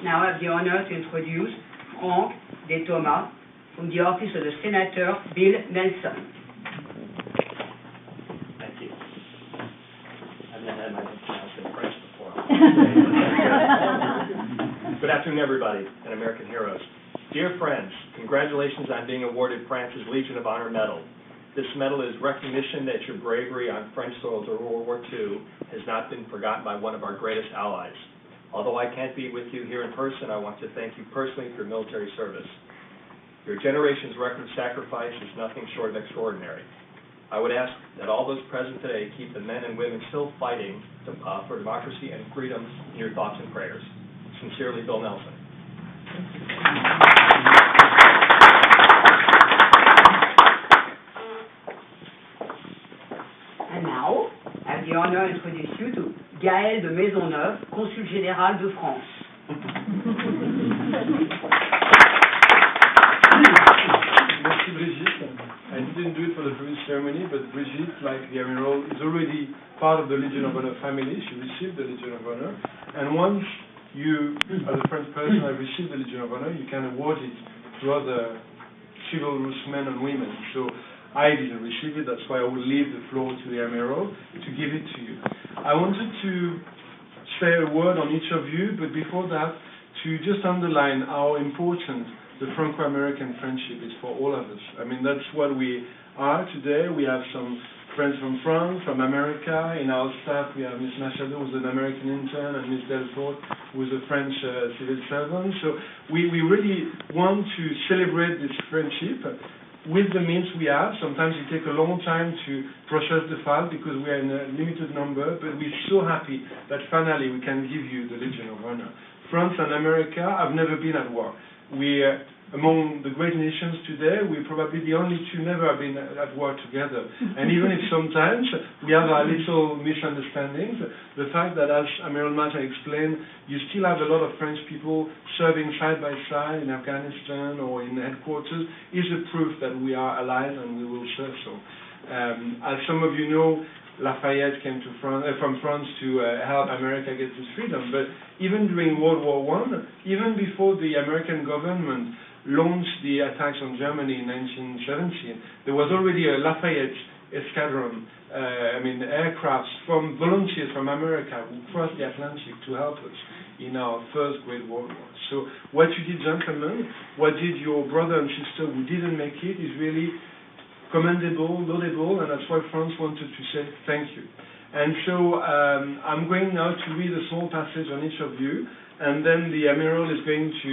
now have the honor to introduce Frank De Thomas from the office of the Senator Bill Nelson. Thank you. I've never had my name pronounced in French before. Good afternoon, everybody, and American heroes. Dear friends, congratulations on being awarded France's Legion of Honor Medal. This medal is recognition that your bravery on French soil during World War II has not been forgotten by one of our greatest allies. Although I can't be with you here in person, I want to thank you personally for your military service. Your generation's record of sacrifice is nothing short of extraordinary. I would ask that all those present today keep the men and women still fighting for democracy and freedom in your thoughts and prayers. Sincerely, Bill Nelson. And now, I have the honor to introduce you to Gaël de Maisonneuve, Consul Général de France. Merci Brigitte. I didn't do it for the previous ceremony, but Brigitte, like the Admiral, is already part of the Legion of Honor family. She received the Legion of Honor. And once you, as a French person, have received the Legion of Honor, you can award it to other chivalrous men and women. So I didn't receive it, that's why I will leave the floor to the Admiral to give it to you. I wanted to say a word on each of you, but before that, to just underline how important the Franco-American friendship is for all of us. I mean, that's what we are today. We have some friends from France, from America. In our staff, we have Ms. Machado, who's an American intern, and Ms. Delfort, who's a French civil servant. So we really want to celebrate this friendship with the means we have. Sometimes it takes a long time to process the file because we are in a limited number, but we're so happy that finally we can give you the Legion of Honor. France and America have never been at war. We among the great nations today, we're probably the only two never have been at war together. And even if sometimes we have our little misunderstandings, the fact that, as Admiral Martin explained, you still have a lot of French people serving side by side in Afghanistan or in headquarters is a proof that we are allies and we will serve so. As some of you know, Lafayette came to from France to help America get its freedom. But even during World War I, even before the American government launched the attacks on Germany in 1917, there was already a Lafayette escadron, aircrafts from volunteers from America who crossed the Atlantic to help us in our first Great World War. So what you did, gentlemen, what did your brother and sister who didn't make it is really commendable, laudable, and that's why France wanted to say thank you. And so I'm going now to read a small passage on each of you, and then the Admiral is going to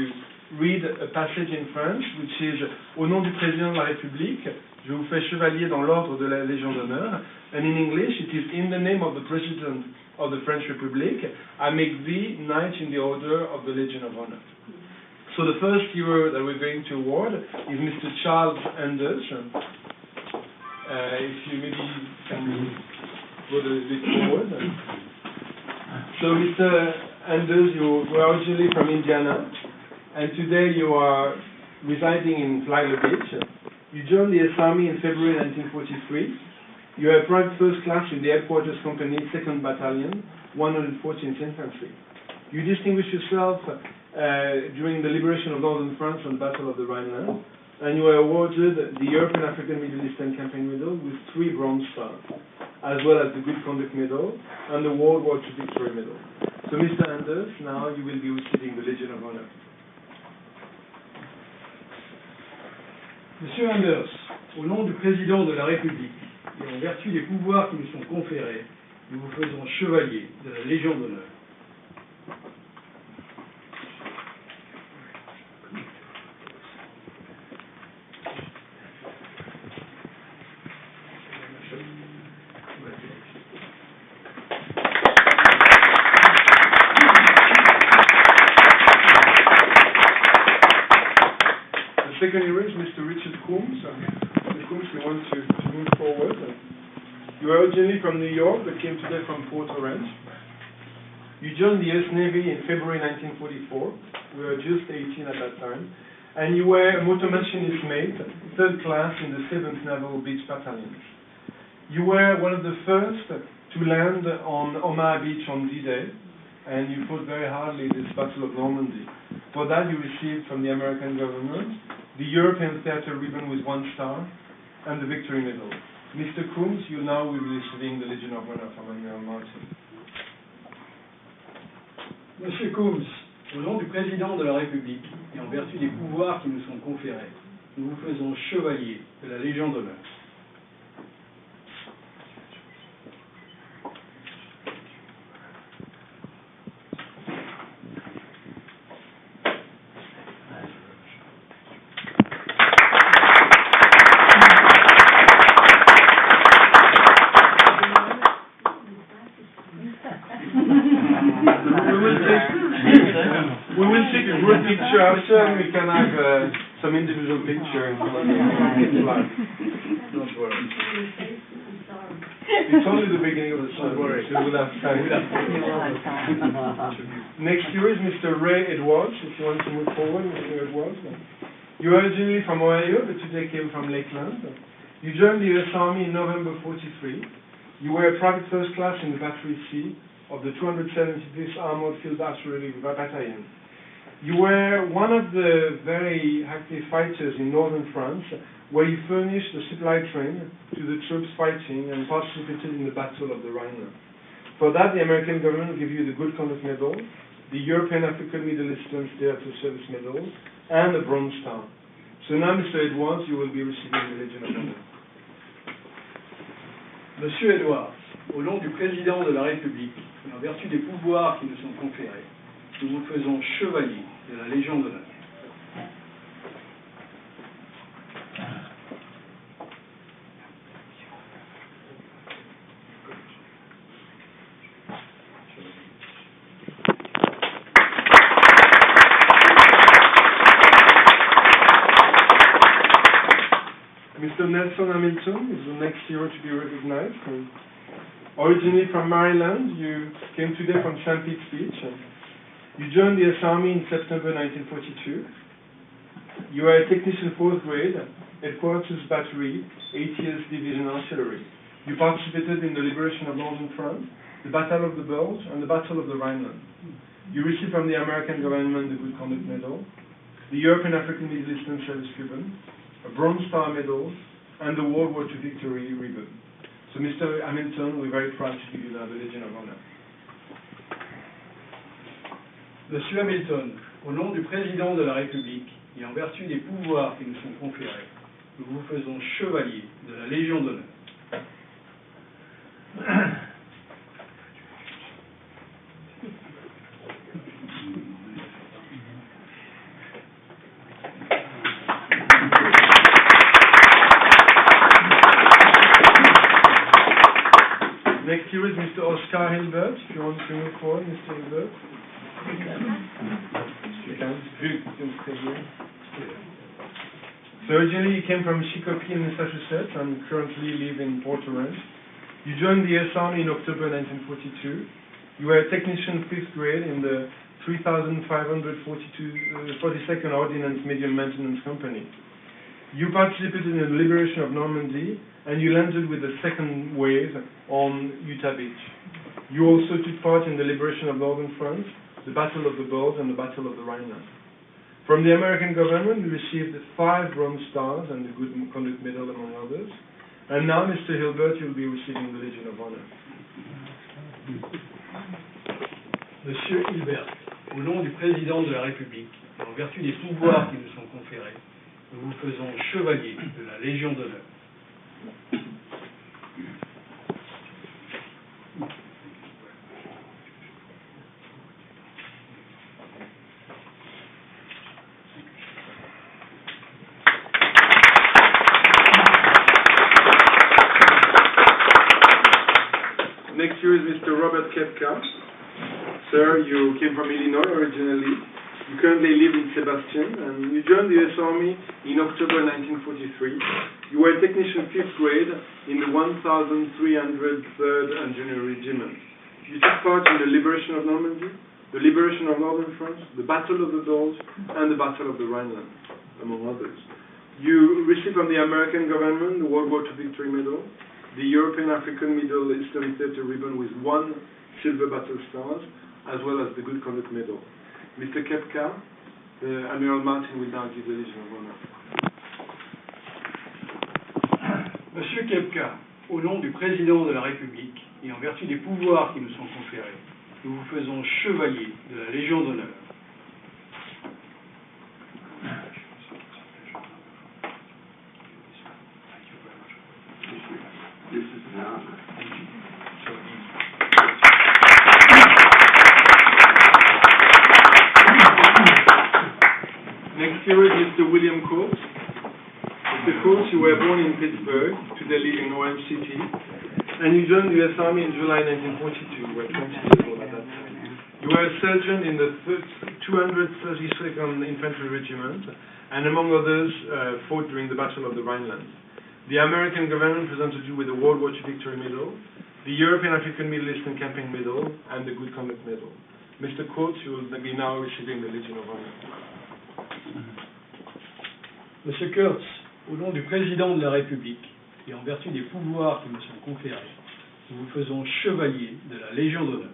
read a passage in French, which is au nom du Président de la République, je vous fais chevalier dans l'ordre de la Légion d'honneur, and in English it is in the name of the President of the French Republic, I make thee knight in the order of the Legion of Honor. So the first hero that we're going to award is Mr. Charles Anders. If you maybe can go a bit forward. So Mr. Anders, you were originally from Indiana, and today you are residing in Flagler Beach. You joined the US Army in February 1943. You are private first class in the Headquarters Company, 2nd Battalion, 114th Infantry. You distinguished yourself during the liberation of northern France and the Battle of the Rhineland, and you were awarded the European African Middle Eastern Campaign Medal with 3 Bronze Stars, as well as the Good Conduct Medal and the World War II Victory Medal. So Mr. Anders, now you will be receiving the Legion of Honor. Monsieur Anders, au nom du Président de la République et en vertu des pouvoirs qui nous sont conférés, nous vous faisons chevalier de la Légion d'honneur. Second hero is Mr. Richard Coombs. Mr. Coombs, we want to move forward. You are originally from New York, but came today from Port Orange. You joined the US Navy in February 1944. We were just 18 at that time. And you were a motor machinist mate, 3rd class in the 7th Naval Beach Battalion. You were one of the first to land on Omaha Beach on D-Day, and you fought very hardly this Battle of Normandy. For that, you received from the American government the European Theatre Ribbon with 1 star and the Victory Medal. Mr. Coombs, you now will be receiving the Legion of Honor from Admiral Martin. Monsieur Coombs, au nom du Président de la République et en vertu des pouvoirs qui nous sont conférés, nous vous faisons chevalier de la Légion d'honneur. We will take a group picture after, and we can have some individual pictures. Don't worry. It's only the beginning of the song. Don't worry. We'll have time. Next year is Mr. Ray Edwards. If you want to move forward, Mr. Edwards. You are originally from Ohio, but today came from Lakeland. You joined the U.S. Army in November '43. You were a private first class in the Battery C of the 275th Armored Field Artillery Battalion. You were one of the very active fighters in northern France, where you furnished the supply train to the troops fighting and participated in the Battle of the Rhine. For that, the American government gave you the Good Conduct Medal, the European African Middle Eastern Theatre Service Medal, and a Bronze Star. So now, Mr. Edwards, you will be receiving the Legion of Honor. Monsieur Edwards, au nom du Président de la République et en vertu des pouvoirs qui nous sont conférés, nous vous faisons chevalier de la Légion d'honneur. Mr. Nelson Hamilton is the next hero to be recognized. Originally from Maryland, you came today from St. Pete's Beach. You joined the U.S. Army in September 1942. You are a technician 4th grade, Headquarters Battery, 80th Division Artillery. You participated in the liberation of Northern France, the Battle of the Bulge, and the Battle of the Rhineland. You received from the American government the Good Conduct Medal, the European African Middle Eastern Service Ribbon, a Bronze Star Medal, and the World War II Victory Ribbon. So, Mr. Hamilton, we're very proud to give you now the Legion of Honor. Monsieur Hamilton, au nom du Président de la République et en vertu des pouvoirs qui nous sont conférés, nous vous faisons chevalier de la Légion d'honneur. Next here is Mr. Oscar Hilbert. If you want to move forward, Mr. Hilbert. So originally you came from Chicopee in Massachusetts and currently live in Port Orange. You joined the U.S. Army in October 1942. You were a technician 5th grade in the 42nd Ordnance Medium Maintenance Company. You participated in the liberation of Normandy and you landed with the second wave on Utah Beach. You also took part in the liberation of northern France, the Battle of the Bulge, and the Battle of the Rhineland. From the American government, you received 5 Bronze Stars and the Good Conduct Medal, among others. And now, Mr. Hilbert, you'll be receiving the Legion of Honor. Monsieur Hilbert, au nom du Président de la République et en vertu des pouvoirs qui nous sont conférés, nous vous faisons chevalier de la Légion d'honneur. Next year is Mr. Robert Kepka. Sir, you came from Illinois originally. You currently live in Sebastian, and you joined the U.S. Army in October 1943. You were a technician 5th grade in the 1,303rd Engineer Regiment. You took part in the liberation of Normandy, the liberation of northern France, the Battle of the Bulge, and the Battle of the Rhineland, among others. You received from the American government the World War II Victory Medal, the European African Middle Eastern Theatre Ribbon with 1 Silver Battle Stars, as well as the Good Conduct Medal. Mr. Kepka, Admiral Martin will now give the Legion of Honor. Monsieur Kepka, au nom du Président de la République et en vertu des pouvoirs qui nous sont conférés, nous vous faisons chevalier de la Légion d'honneur. Next here is Mr. William Coates. Mr. Coates, you were born in Pittsburgh, today live in Orange City, and you joined the U.S. Army in July 1942. You were 20 years old at that time. You were a sergeant in the 232nd Infantry Regiment, and among others, fought during the Battle of the Rhineland. The American government presented you with the World War II Victory Medal, the European, African, Middle Eastern Campaign Medal, and the Good Conduct Medal. Mr. Coates, you will be now receiving the Legion of Honor. Monsieur Kurtz, au nom du Président de la République et en vertu des pouvoirs qui me sont conférés, nous vous faisons chevalier de la Légion d'honneur.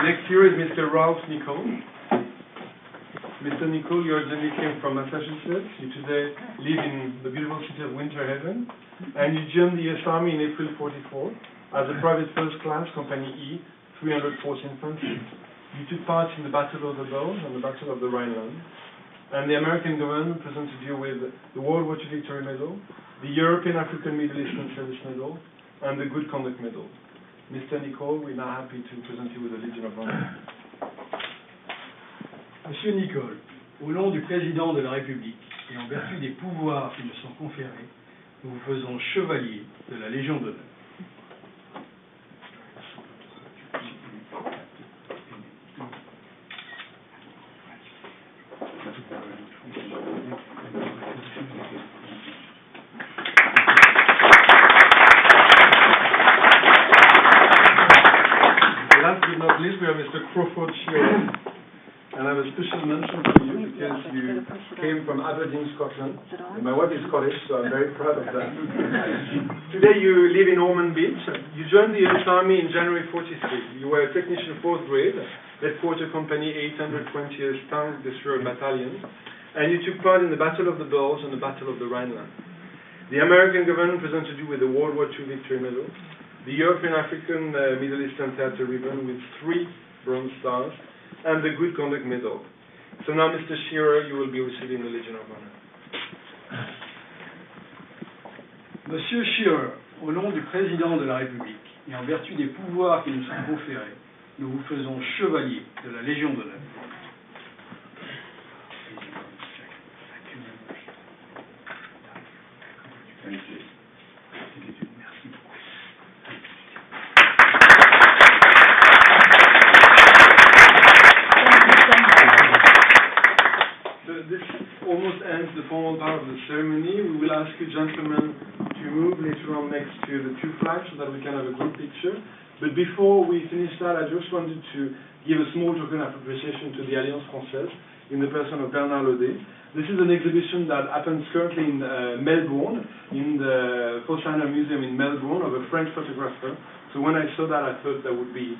Next here is Mr. Ralph Nicole. Mr. Nicole, you originally came from Massachusetts. You today live in the beautiful city of Winter Haven, and you joined the U.S. Army in April '44 as a private first class, Company E, 304th Infantry. You took part in the Battle of the Bulge and the Battle of the Rhineland, and the American government presented you with the World War II Victory Medal, the European, African, Middle Eastern Service Medal, and the Good Conduct Medal. Mr. Nicole, we're now happy to present you with the Legion of Honor. Monsieur Nicole, au nom du Président de la République et en vertu des pouvoirs qui me sont conférés, nous vous faisons chevalier de la Légion d'honneur. Last but not least, we have Mr. Crawford Shearer. And I have a special mention for you because you came from Aberdeen, Scotland. And my wife is Scottish, so I'm very proud of that. Today you live in Ormond Beach. You joined the U.S. Army in January '43. You were a technician 4th grade, led Quarter Company 820th Tank Destroyer Battalion, and you took part in the Battle of the Bulge and the Battle of the Rhineland. The American government presented you with the World War II Victory Medal, the European, African, Middle Eastern Theater Ribbon with 3 bronze stars, and the Good Conduct Medal. So now, Mr. Shearer, you will be receiving the Legion of Honor. Monsieur Shearer, au nom du Président de la République et en vertu des pouvoirs qui nous sont conférés, nous vous faisons chevalier de la Légion d'honneur. This almost ends the formal part of the ceremony. We will ask you gentlemen to move later on next to the 2 flags so that we can have a group picture. But before we finish that, I just wanted to give a small token of appreciation to the Alliance Française in the person of Bernard Laudet. This is an exhibition that happens currently in Melbourne, in the Fosshiner Museum in Melbourne, of a French photographer. So when I saw that, I thought that would be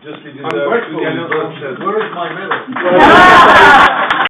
justly deserved to the Alliance Française. Where is my medal?